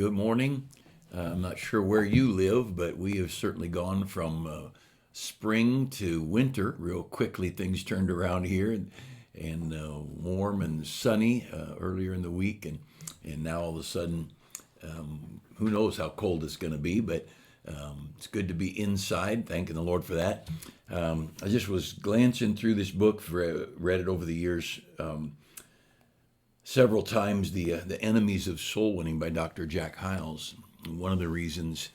Good morning. I'm not sure where you live, but we have certainly gone from spring to winter real quickly. Things turned around here and warm and sunny earlier in the week, and now all of a sudden, who knows how cold it's going to be, but it's good to be inside. Thanking the Lord for that. I just was glancing through this book, read it over the years. Several times, the Enemies of Soul Winning by Dr. Jack Hyles. One of the reasons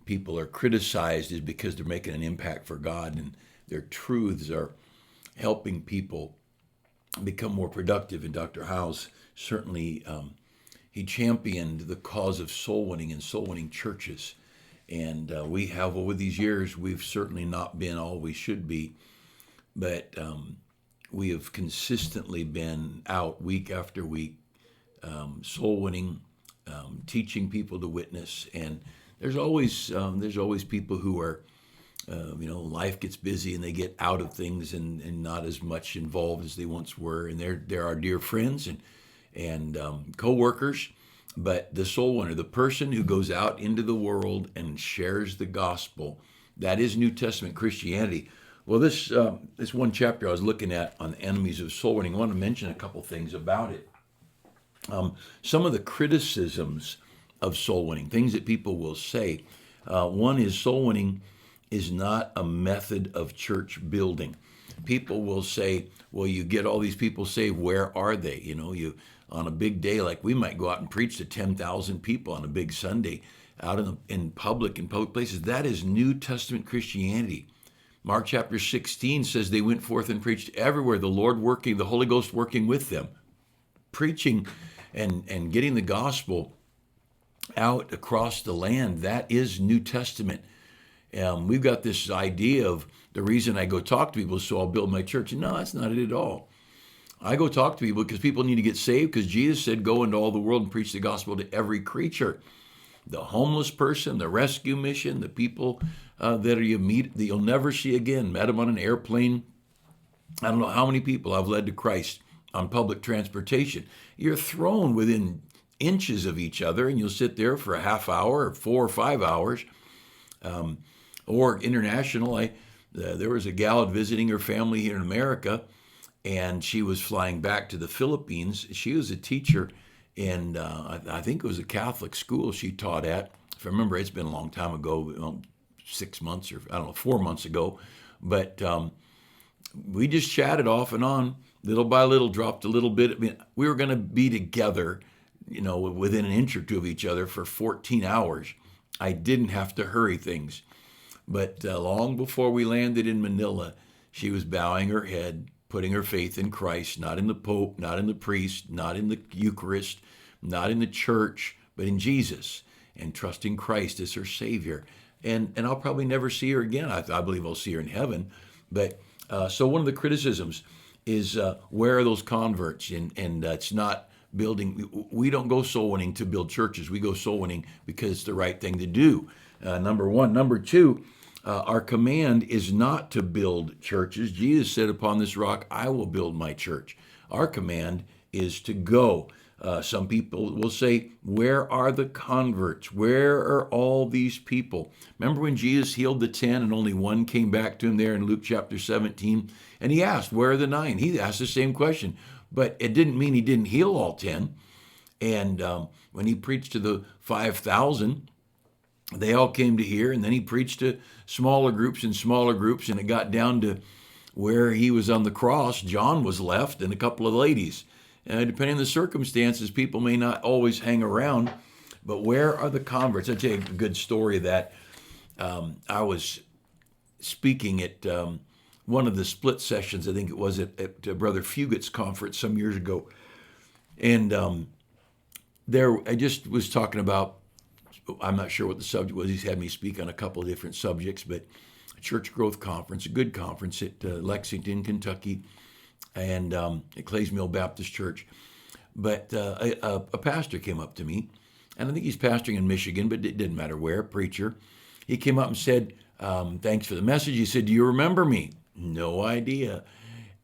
people are criticized is because they're making an impact for God, and their truths are helping people become more productive. And Dr. Hyles certainly he championed the cause of soul winning and soul winning churches. And we have, over these years, we've certainly not been all we should be, but we have consistently been out week after week, soul winning, teaching people to witness. And there's always people who are, life gets busy and they get out of things and not as much involved as they once were. And they're our dear friends and co-workers. But the soul winner, the person who goes out into the world and shares the gospel, that is New Testament Christianity. Well, this one chapter I was looking at on the enemies of soul winning, I want to mention a couple things about it. Some of the criticisms of soul winning, things that people will say. One is soul winning is not a method of church building. People will say, well, you get all these people saved, where are they? You on a big day, like we might go out and preach to 10,000 people on a big Sunday out in public places. That is New Testament Christianity. Mark chapter 16 says they went forth and preached everywhere, the Lord working, the Holy Ghost working with them, preaching and getting the gospel out across the land. That is New Testament. We've got this idea of the reason I go talk to people is so I'll build my church. No, that's not it at all. I go talk to people because people need to get saved, because Jesus said, go into all the world and preach the gospel to every creature. The homeless person, the rescue mission, the people that you meet that you'll never see again. Met them on an airplane. I don't know how many people I've led to Christ on public transportation. You're thrown within inches of each other, and you'll sit there for a half hour or 4 or 5 hours. Or international, there was a gal visiting her family here in America, and she was flying back to the Philippines. She was a teacher in, I think it was a Catholic school she taught at. If I remember, it's been a long time ago, 6 months or 4 months ago. But we just chatted off and on, little by little, dropped a little bit. I mean, we were going to be together, within an inch or two of each other for 14 hours. I didn't have to hurry things. But long before we landed in Manila, she was bowing her head, putting her faith in Christ, not in the Pope, not in the priest, not in the Eucharist, not in the church, but in Jesus, and trusting Christ as her Savior. And I'll probably never see her again. I believe I'll see her in heaven. But so one of the criticisms is where are those converts? And it's not building. We don't go soul winning to build churches. We go soul winning because it's the right thing to do. Number one. Number two, our command is not to build churches. Jesus said, upon this rock, I will build my church. Our command is to go. Some people will say, where are the converts? Where are all these people? Remember when Jesus healed the 10 and only one came back to him there in Luke chapter 17? And he asked, where are the 9? He asked the same question, but it didn't mean he didn't heal all 10. And when he preached to the 5,000, they all came to hear, and then he preached to smaller groups, and it got down to where he was on the cross. John was left and a couple of ladies. Depending on the circumstances, people may not always hang around, but where are the converts? I'll tell you a good story of that. I was speaking at one of the split sessions, I think it was at Brother Fugit's conference some years ago. And I just was talking about, I'm not sure what the subject was. He's had me speak on a couple of different subjects, but a church growth conference, a good conference at Lexington, Kentucky, and at Clays Mill Baptist Church. But a pastor came up to me, and I think he's pastoring in Michigan, but it didn't matter where, preacher. He came up and said, thanks for the message. He said, do you remember me? No idea.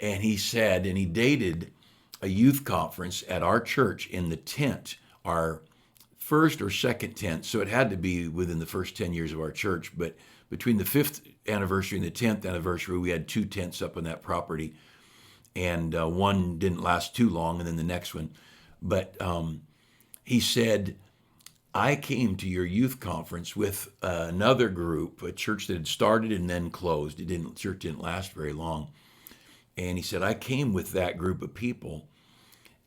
And he said, and he dated a youth conference at our church in the tent. Our first or second tent, so it had to be within the first 10 years of our church. But between the 5th anniversary and the 10th anniversary, we had 2 tents up on that property, and one didn't last too long, and then the next one. But he said, I came to your youth conference with another group, a church that had started and then closed. Church didn't last very long. And he said, I came with that group of people,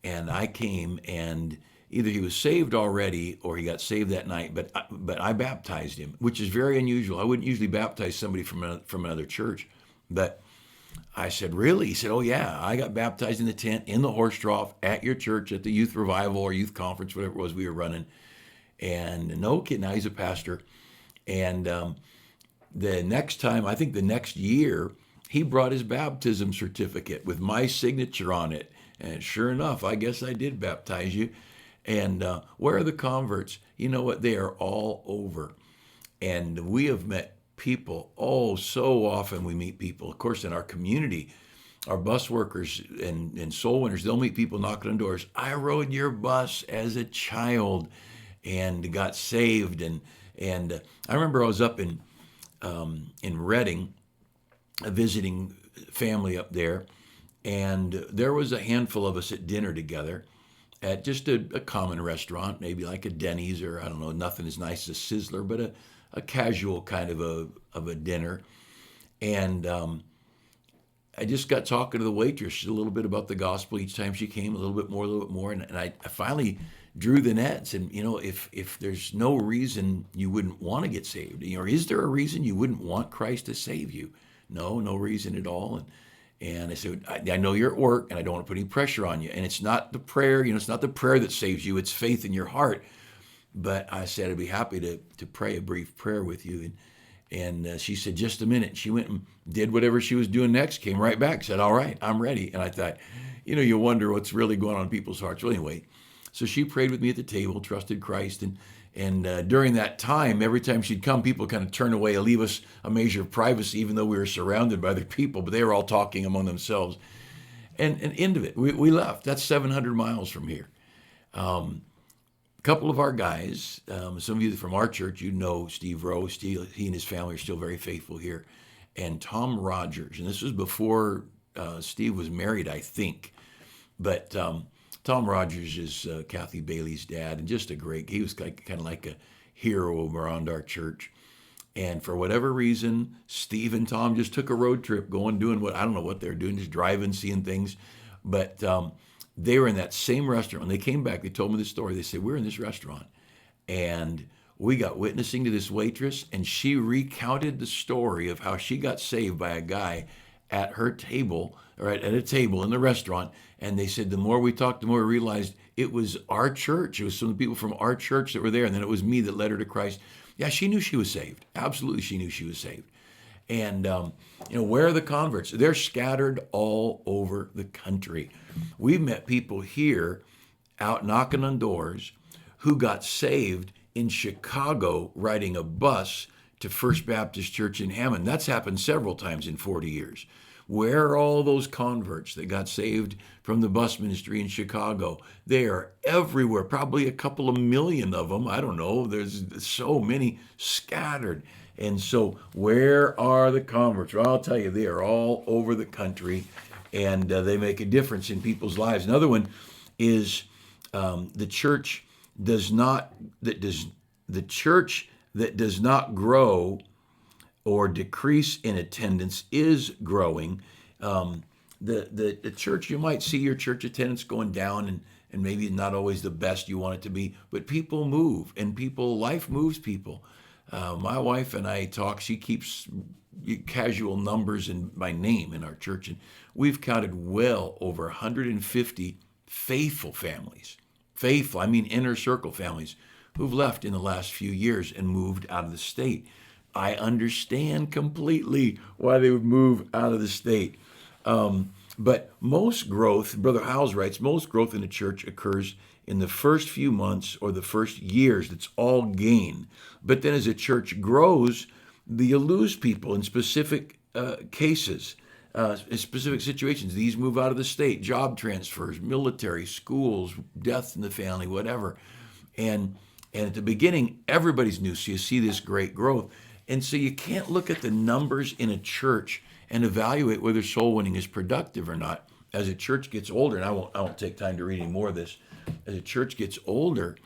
and I came, and either he was saved already or he got saved that night, but I baptized him, which is very unusual. I wouldn't usually baptize somebody from another church. But I said, really? He said, oh yeah, I got baptized in the tent, in the horse trough, at your church, at the youth revival or youth conference, whatever it was we were running. And no kid, now he's a pastor. And the next time, I think the next year, he brought his baptism certificate with my signature on it. And sure enough, I guess I did baptize you. And where are the converts? You know what? They are all over. And we have met people. Oh, so often we meet people. Of course, in our community, our bus workers and soul winners, they'll meet people knocking on doors. I rode your bus as a child and got saved. And I remember I was up in Redding, visiting family up there, and there was a handful of us at dinner together at just a common restaurant, maybe like a Denny's, or I don't know, nothing as nice as Sizzler, but a casual kind of a dinner. And I just got talking to the waitress a little bit about the gospel each time she came, a little bit more, and I finally drew the nets. And if there's no reason you wouldn't want to get saved, or is there a reason you wouldn't want Christ to save you? No reason at all. And I said, I know you're at work, and I don't want to put any pressure on you. And it's not the prayer, it's not the prayer that saves you. It's faith in your heart. But I said, I'd be happy to pray a brief prayer with you. And she said, just a minute. She went and did whatever she was doing next, came right back, said, all right, I'm ready. And I thought, you wonder what's really going on in people's hearts. Well, anyway, so she prayed with me at the table, trusted Christ. And during that time, every time she'd come, people kind of turn away and leave us a measure of privacy, even though we were surrounded by other people, but they were all talking among themselves. And end of it, we left. That's 700 miles from here. A couple of our guys, some of you from our church, you know Steve Rowe. He and his family are still very faithful here. And Tom Rogers, and this was before Steve was married, I think. But Tom Rogers is Kathy Bailey's dad, and just he was kind of like a hero around our church. And for whatever reason, Steve and Tom just took a road trip, doing I don't know what they're doing, just driving, seeing things. But they were in that same restaurant. When they came back, they told me the story. They said, we're in this restaurant, and we got witnessing to this waitress, and she recounted the story of how she got saved by a guy at her table, or at a table in the restaurant. And they said the more we talked, the more we realized it was our church. It was some of the people from our church that were there. And then it was me that led her to Christ. Yeah, she knew she was saved. Absolutely, she knew she was saved. And, where are the converts? They're scattered all over the country. We've met people here out knocking on doors who got saved in Chicago riding a bus to First Baptist Church in Hammond. That's happened several times in 40 years. Where are all those converts that got saved from the bus ministry in Chicago? They are everywhere, probably a couple of million of them. I don't know. There's so many scattered. And so where are the converts? Well, I'll tell you, they are all over the country, and they make a difference in people's lives. Another one is the church that does not grow or decrease in attendance is growing. The church, you might see your church attendance going down, and maybe not always the best you want it to be, but people move, and life moves people. My wife and I talk, she keeps casual numbers by name in our church, and we've counted well over 150 faithful families. Faithful, I mean inner circle families, who've left in the last few years and moved out of the state. I understand completely why they would move out of the state. But most growth, Brother Howes writes, most growth in the church occurs in the first few months or the first years. It's all gain. But then as a church grows, you lose people in specific cases, in specific situations. These move out of the state, job transfers, military, schools, deaths in the family, whatever. And And at the beginning, everybody's new. So you see this great growth. And so you can't look at the numbers in a church and evaluate whether soul winning is productive or not. As a church gets older, and I won't take time to read any more of this. As a church gets older,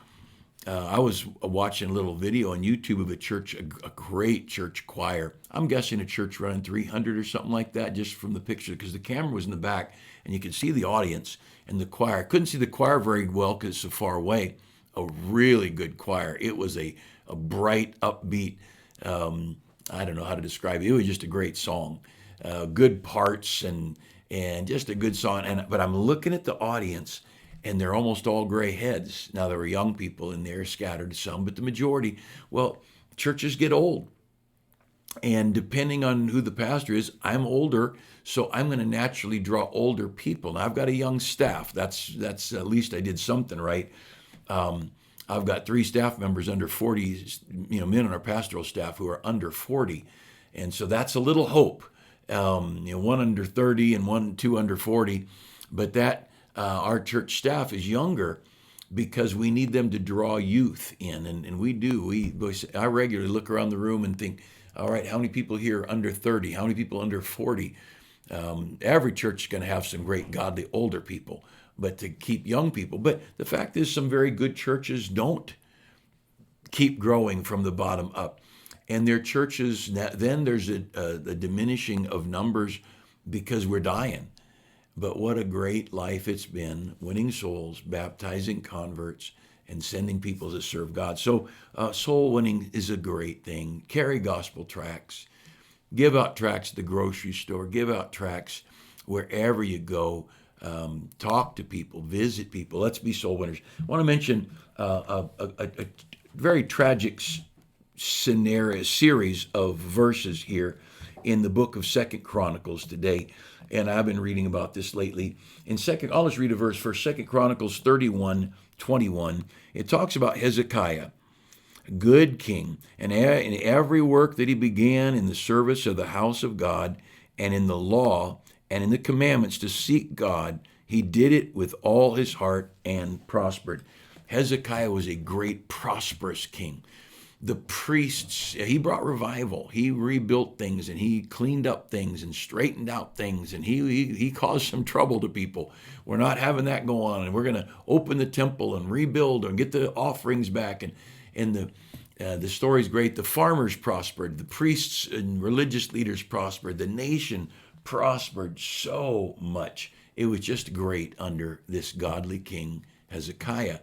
I was watching a little video on YouTube of a church, a great church choir. I'm guessing a church running 300 or something like that, just from the picture, because the camera was in the back and you could see the audience and the choir. I couldn't see the choir very well because it's so far away. A really good choir. It was a bright, upbeat, I don't know how to describe it. It was just a great song. Good parts and just a good song. But I'm looking at the audience, and they're almost all gray heads. Now, there were young people in there, scattered some, but the majority, well, churches get old. And depending on who the pastor is, I'm older, so I'm going to naturally draw older people. Now, I've got a young staff. That's at least I did something right. I've got 3 staff members under 40, men on our pastoral staff who are under 40. And so that's a little hope. One under 30 and 2 under 40. But that our church staff is younger because we need them to draw youth in. And we do. I regularly look around the room and think, all right, how many people here are under 30? How many people under 40? Every church is going to have some great godly older people, but to keep young people. But the fact is, some very good churches don't keep growing from the bottom up. And their churches, then there's a diminishing of numbers because we're dying. But what a great life it's been, winning souls, baptizing converts, and sending people to serve God. So soul winning is a great thing. Carry gospel tracts. Give out tracts at the grocery store. Give out tracts wherever you go. Talk to people. Visit people. Let's be soul winners. I want to mention a very tragic scenario, series of verses here in the book of 2 Chronicles today. And I've been reading about this lately. I'll just read a verse first. 2 Chronicles 31:21. It talks about Hezekiah, good king, and in every work that he began in the service of the house of God and in the law and in the commandments to seek God, he did it with all his heart and prospered. Hezekiah was a great, prosperous king. The priests, he brought revival. He rebuilt things and he cleaned up things and straightened out things, and he caused some trouble to people. We're not having that go on, and we're going to open the temple and rebuild and get the offerings back. And the story's great. The farmers prospered. The priests and religious leaders prospered. The nation prospered so much. It was just great under this godly king, Hezekiah.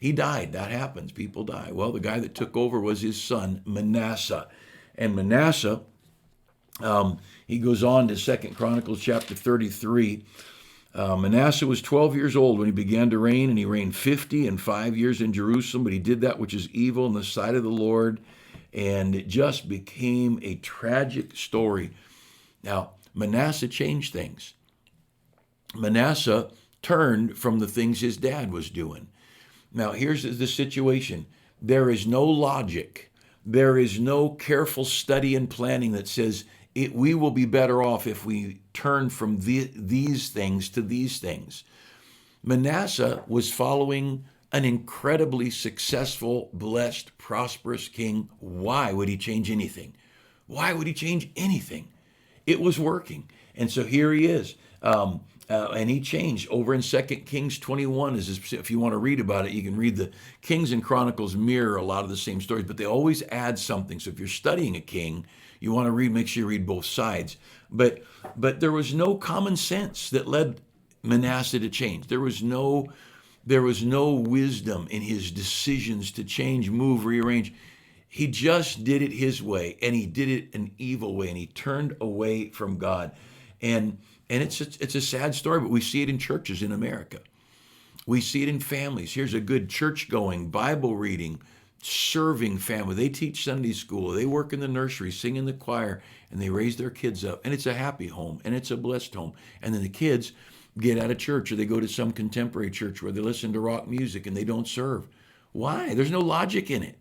He died. That happens. People die. Well, the guy that took over was his son, Manasseh. And Manasseh, he goes on to 2 Chronicles chapter 33. Manasseh was 12 years old when he began to reign, and he reigned 55 years in Jerusalem, but he did that which is evil in the sight of the Lord, and it just became a tragic story. Now, Manasseh changed things. Manasseh turned from the things his dad was doing. Now, here's the situation. There is no logic. There is no careful study and planning that says we will be better off if we turn from these things to these things. Manasseh was following an incredibly successful, blessed, prosperous king. Why would he change anything? Why would he change anything? It was working. And so here he is. And he changed over in 2 Kings 21. If you want to read about it, you can read the Kings and Chronicles mirror a lot of the same stories, but they always add something. So if you're studying a king, you want to make sure you read both sides. But there was no common sense that led Manasseh to change. There was no wisdom in his decisions to change, move, rearrange. He just did it his way, and he did it an evil way, and he turned away from God. And it's a sad story, but we see it in churches in America. We see it in families. Here's a good church-going, Bible reading, serving family. They teach Sunday school. They work in the nursery, sing in the choir, and they raise their kids up. And it's a happy home, and it's a blessed home. And then the kids get out of church, or they go to some contemporary church where they listen to rock music and they don't serve. Why? There's no logic in it.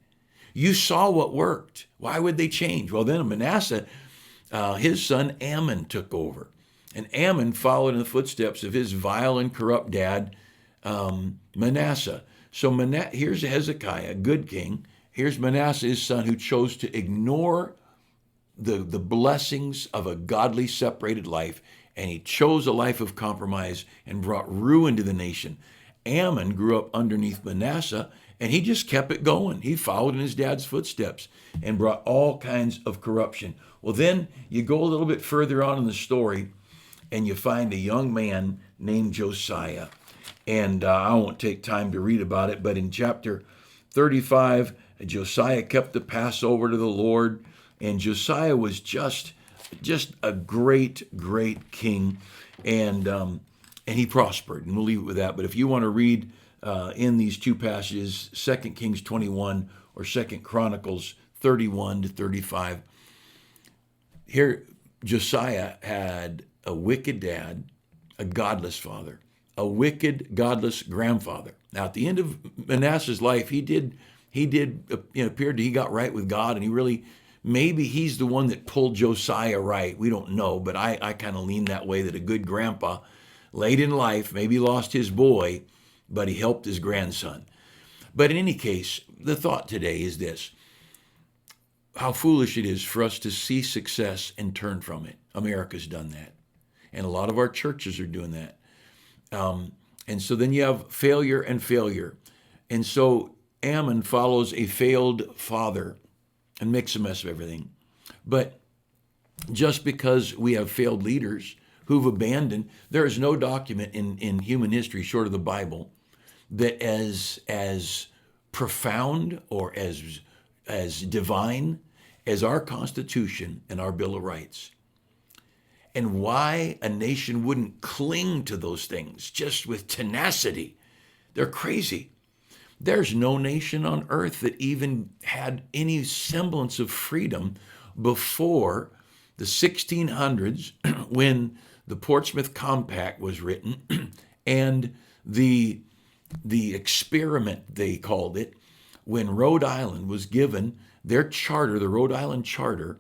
You saw what worked. Why would they change? Well, then Manasseh, his son Ammon took over. And Ammon followed in the footsteps of his vile and corrupt dad, Manasseh. So here's Hezekiah, a good king. Here's Manasseh, his son, who chose to ignore the blessings of a godly separated life, and he chose a life of compromise and brought ruin to the nation. Ammon grew up underneath Manasseh, and he just kept it going. He followed in his dad's footsteps and brought all kinds of corruption. Well, then you go a little bit further on in the story, and you find a young man named Josiah. And I won't take time to read about it, but in chapter 35, Josiah kept the Passover to the Lord, and Josiah was just a great king, and he prospered. And we'll leave it with that. But if you want to read in these two passages, 2 Kings 21 or 2 Chronicles 31 to 35, here Josiah had a wicked dad, a godless father, a wicked, godless grandfather. Now, at the end of Manasseh's life, he appeared he got right with God, and he really, maybe he's the one that pulled Josiah right. We don't know, but I kind of lean that way, that a good grandpa, late in life, maybe lost his boy, but he helped his grandson. But in any case, the thought today is this: how foolish it is for us to see success and turn from it. America's done that, and a lot of our churches are doing that. And so then you have failure and failure. And so Ammon follows a failed father and makes a mess of everything. But just because we have failed leaders who've abandoned, there is no document in human history, short of the Bible, that as profound or as divine as our Constitution and our Bill of Rights. And why a nation wouldn't cling to those things just with tenacity. They're crazy. There's no nation on earth that even had any semblance of freedom before the 1600s, when the Portsmouth Compact was written, and the experiment, they called it, when Rhode Island was given their charter, the Rhode Island Charter,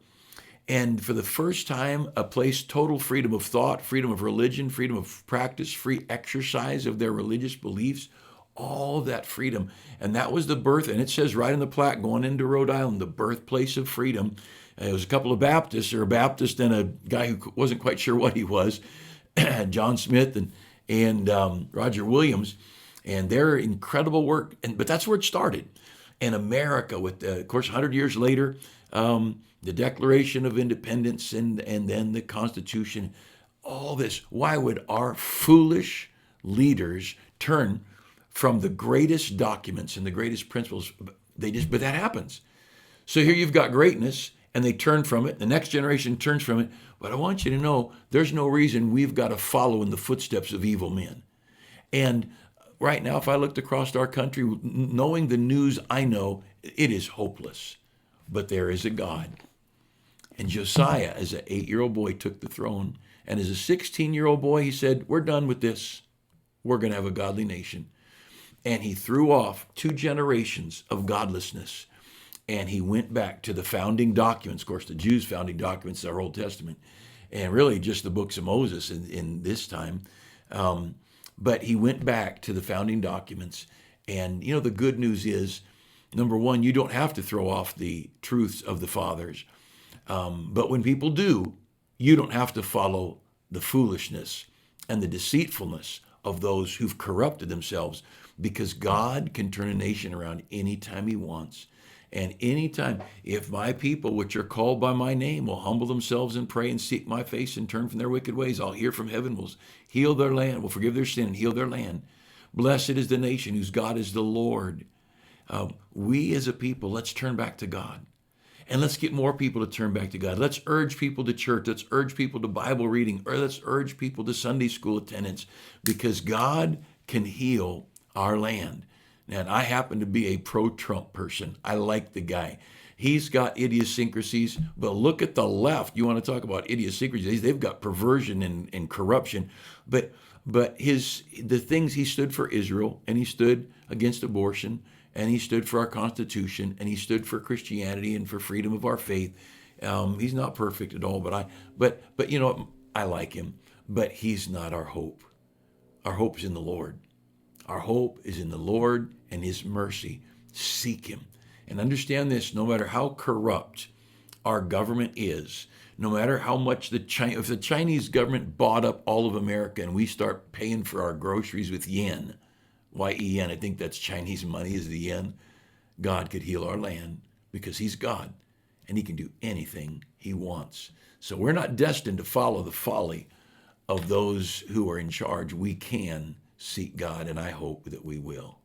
and for the first time, a place, total freedom of thought, freedom of religion, freedom of practice, free exercise of their religious beliefs, all that freedom. And that was the birth, and it says right in the plaque going into Rhode Island, the birthplace of freedom. And it was a couple of Baptists, or a Baptist and a guy who wasn't quite sure what he was, John Smith and Roger Williams, and their incredible work. But that's where it started. And America, with of course, 100 years later, the Declaration of Independence and then the Constitution, all this. Why would our foolish leaders turn from the greatest documents and the greatest principles? But that happens. So here you've got greatness, and they turn from it. The next generation turns from it. But I want you to know there's no reason we've got to follow in the footsteps of evil men. And right now, if I looked across our country, knowing the news I know, it is hopeless. But there is a God. And Josiah, as an 8-year-old boy, took the throne. And as a 16-year-old boy, he said, we're done with this. We're going to have a godly nation. And he threw off 2 generations of godlessness. And he went back to the founding documents. Of course, the Jews' founding documents, our Old Testament. And really just the books of Moses in this time. But he went back to the founding documents. And, the good news is, number one, you don't have to throw off the truths of the fathers. But when people do, you don't have to follow the foolishness and the deceitfulness of those who've corrupted themselves, because God can turn a nation around anytime he wants. And anytime, if my people, which are called by my name, will humble themselves and pray and seek my face and turn from their wicked ways, I'll hear from heaven, will heal their land, will forgive their sin and heal their land. Blessed is the nation whose God is the Lord. We as a people, let's turn back to God. And let's get more people to turn back to God. Let's urge people to church. Let's urge people to Bible reading. Or let's urge people to Sunday school attendance, because God can heal our land. And I happen to be a pro-Trump person. I like the guy. He's got idiosyncrasies, but look at the left. You want to talk about idiosyncrasies? They've got perversion and corruption. But the things, he stood for Israel, and he stood against abortion, and he stood for our Constitution, and he stood for Christianity and for freedom of our faith. He's not perfect at all, but I like him. But he's not our hope. Our hope is in the Lord. Our hope is in the Lord and his mercy. Seek him. And understand this, no matter how corrupt our government is, no matter how much if the Chinese government bought up all of America and we start paying for our groceries with yen, Y-E-N, I think that's Chinese money is the yen, God could heal our land because he's God and he can do anything he wants. So we're not destined to follow the folly of those who are in charge. We can seek God, and I hope that we will.